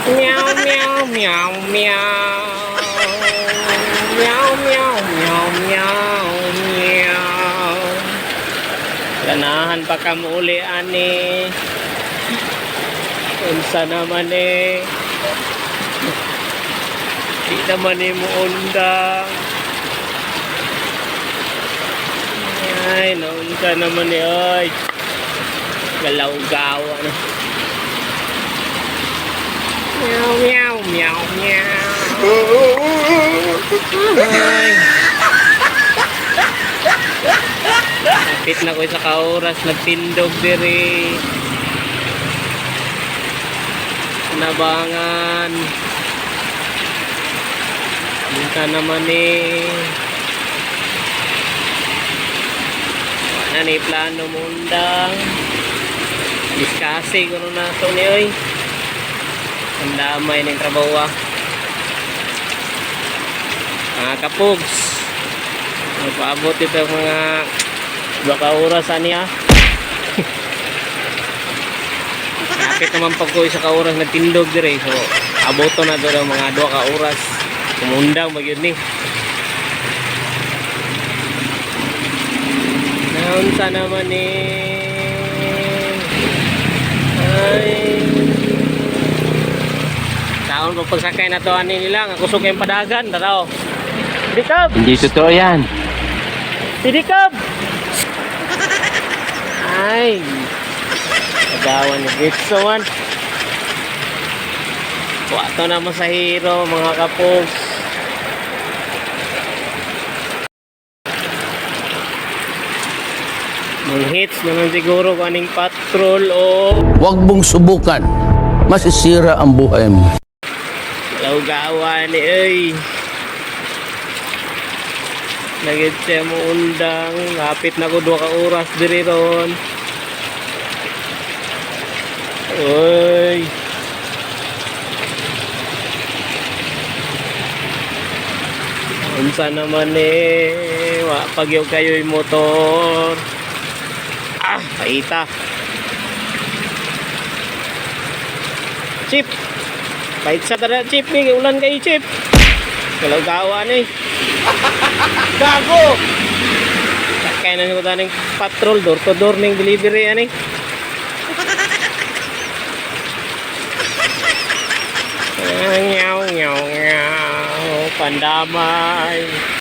Meow, meow, meow, meow. Meow, meow, meow, meow, meow. Ganahan pa ka mo uli, ani. Unsa naman eh. Di naman eh mo undang. Ay, naunsa naman eh, oy. Galaw-gawa na. Meow, meow, meow, meow. Ay. Kapit na ko sa kauras, nagtindog diri. Nabangan. Minta naman eh. Wala na plano mundang. Diskasi ko na ito ni oy. Ang damay ng trabaho. Mga kapugs. Magpaabot ito mga 2 oras niya. Kapit naman pag ko isa ka oras nagtindog dire. So, aboto na doon mga 2 oras. Kumundang magyud ni. Naunsa naman eh. Ay. Taon pag pagsakay na to ani nila, nga kusog yung padagan, daraw. Sidikab! Hindi totoo yan. Sidikab! Ay. Padawan ni Gitso man. Wato naman sa hero, mga kapogs. Mga hits naman siguro kaning patrol o Huwag mong subukan. Masisira ang buhay mo. laugawa ni ay. Nagit siya mo undang. Kapit na ko 2 ka oras diri ron. Uy. Unsa naman eh. Pagyaw kayo yung motor. Ah, paita. Chip. Pait sa tara, Chip. Ulan kayo, Chip. Kalagawa na eh. Gago! Kaya na nyo taning patrol. Door to door ng delivery yan eh. Nyaw, nyaw, nyaw. Pandamay.